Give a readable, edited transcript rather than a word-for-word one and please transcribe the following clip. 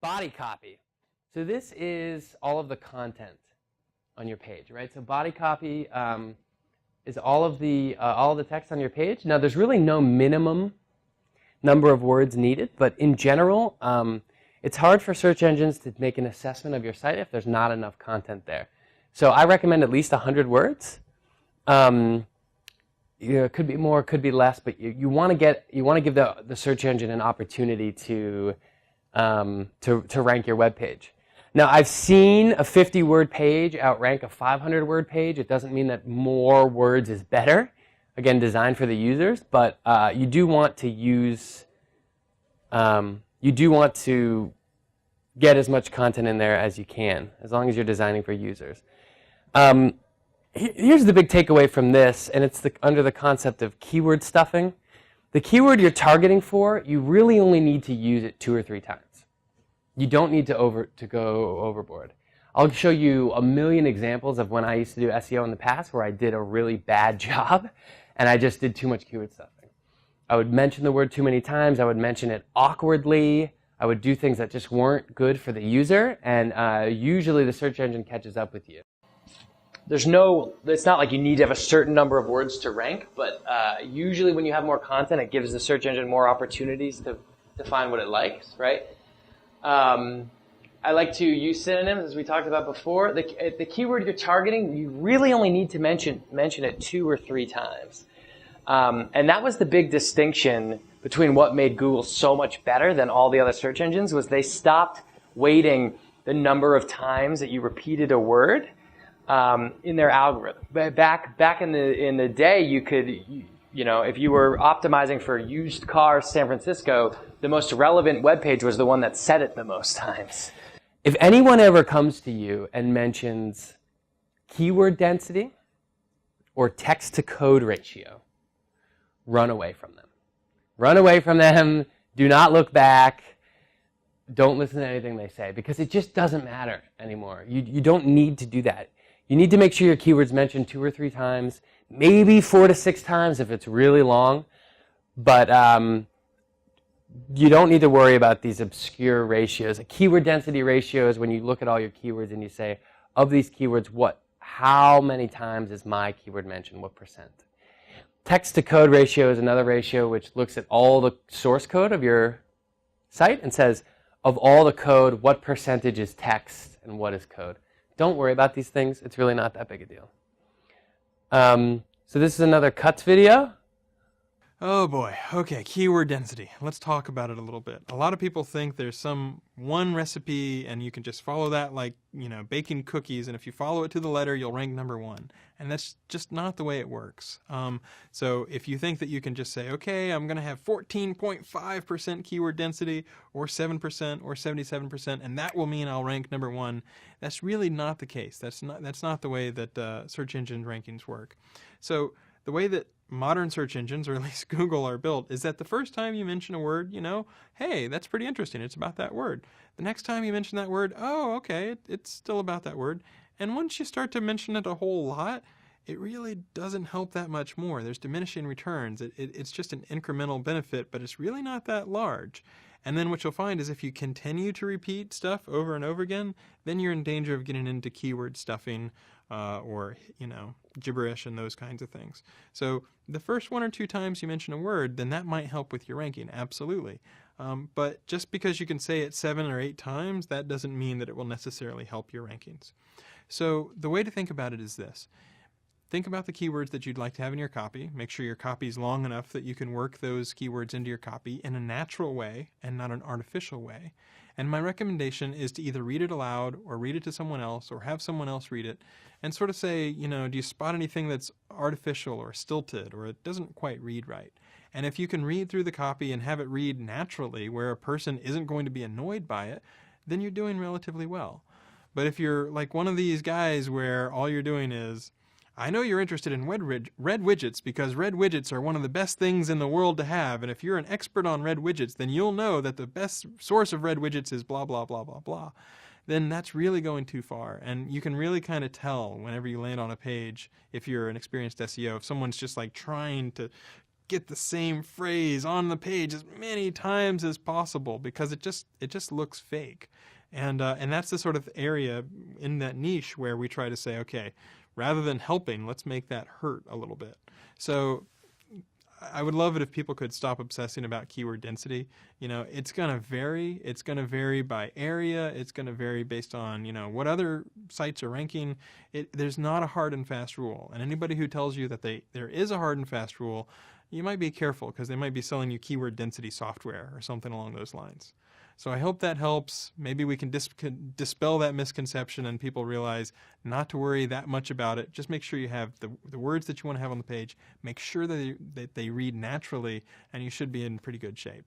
body copy. So this is all of the content on your page, right? So body copy is all of the text on your page. Now, there's really no minimum number of words needed, but in general, it's hard for search engines to make an assessment of your site if there's not enough content there. So I recommend at least 100 words. It could be more, could be less, but you want to give the search engine an opportunity to rank your web page. Now, I've seen a 50-word page outrank a 500-word page. It doesn't mean that more words is better. Again, designed for the users, but you do want to get as much content in there as you can, as long as you're designing for users. Here's the big takeaway from this, and it's under the concept of keyword stuffing. The keyword you're targeting for, you really only need to use it 2 or 3 times. You don't need to go overboard. I'll show you a million examples of when I used to do SEO in the past where I did a really bad job and I just did too much keyword stuffing. I would mention the word too many times. I would mention it awkwardly. I would do things that just weren't good for the user, and usually the search engine catches up with you. It's not like you need to have a certain number of words to rank, but usually when you have more content, it gives the search engine more opportunities to find what it likes, right? I like to use synonyms, as we talked about before. The keyword you're targeting, you really only need to mention it 2 or 3 times. And that was the big distinction between what made Google so much better than all the other search engines, was they stopped weighting the number of times that you repeated a word in their algorithm. Back in the day, you could, if you were optimizing for used cars San Francisco, the most relevant web page was the one that said it the most times. If anyone ever comes to you and mentions keyword density or text-to-code ratio, run away from them. Run away from them. Do not look back. Don't listen to anything they say, because it just doesn't matter anymore. You don't need to do that. You need to make sure your keyword's mentioned 2 or 3 times, maybe 4 to 6 times if it's really long, but you don't need to worry about these obscure ratios. A keyword density ratio is when you look at all your keywords and you say, of these keywords, how many times is my keyword mentioned, what percent? Text-to-code ratio is another ratio which looks at all the source code of your site and says, of all the code, what percentage is text and what is code? Don't worry about these things. It's really not that big a deal. So this is another cuts video. Oh boy. Okay, keyword density. Let's talk about it a little bit. A lot of people think there's some one recipe and you can just follow that like, baking cookies, and if you follow it to the letter, you'll rank #1. And that's just not the way it works. So if you think that you can just say, okay, I'm going to have 14.5% keyword density or 7% or 77%, and that will mean I'll rank #1, that's really not the case. That's not the way that search engine rankings work. So the way that modern search engines, or at least Google, are built is that the first time you mention a word, hey, that's pretty interesting. It's about that word. The next time you mention that word, oh, okay, it's still about that word. And once you start to mention it a whole lot, it really doesn't help that much more. There's diminishing returns. It's just an incremental benefit, but it's really not that large. And then what you'll find is if you continue to repeat stuff over and over again, then you're in danger of getting into keyword stuffing or, gibberish and those kinds of things. So the first 1 or 2 times you mention a word, then that might help with your ranking, absolutely. But just because you can say it 7 or 8 times, that doesn't mean that it will necessarily help your rankings. So the way to think about it is this. Think about the keywords that you'd like to have in your copy. Make sure your copy is long enough that you can work those keywords into your copy in a natural way and not an artificial way. And my recommendation is to either read it aloud or read it to someone else or have someone else read it and sort of say, do you spot anything that's artificial or stilted or it doesn't quite read right? And if you can read through the copy and have it read naturally where a person isn't going to be annoyed by it, then you're doing relatively well. But if you're like one of these guys where all you're doing is, I know you're interested in red widgets because red widgets are one of the best things in the world to have, and if you're an expert on red widgets, then you'll know that the best source of red widgets is blah, blah, blah, blah, blah. Then that's really going too far, and you can really kind of tell whenever you land on a page, if you're an experienced SEO, if someone's just like trying to get the same phrase on the page as many times as possible because it just looks fake. And that's the sort of area in that niche where we try to say, okay, rather than helping, let's make that hurt a little bit. So I would love it if people could stop obsessing about keyword density. It's going to vary. It's going to vary by area. It's going to vary based on, what other sites are ranking. There's not a hard and fast rule. And anybody who tells you that there is a hard and fast rule, you might be careful because they might be selling you keyword density software or something along those lines. So I hope that helps. Maybe we can dispel that misconception and people realize not to worry that much about it. Just make sure you have the words that you want to have on the page. Make sure that they read naturally, and you should be in pretty good shape.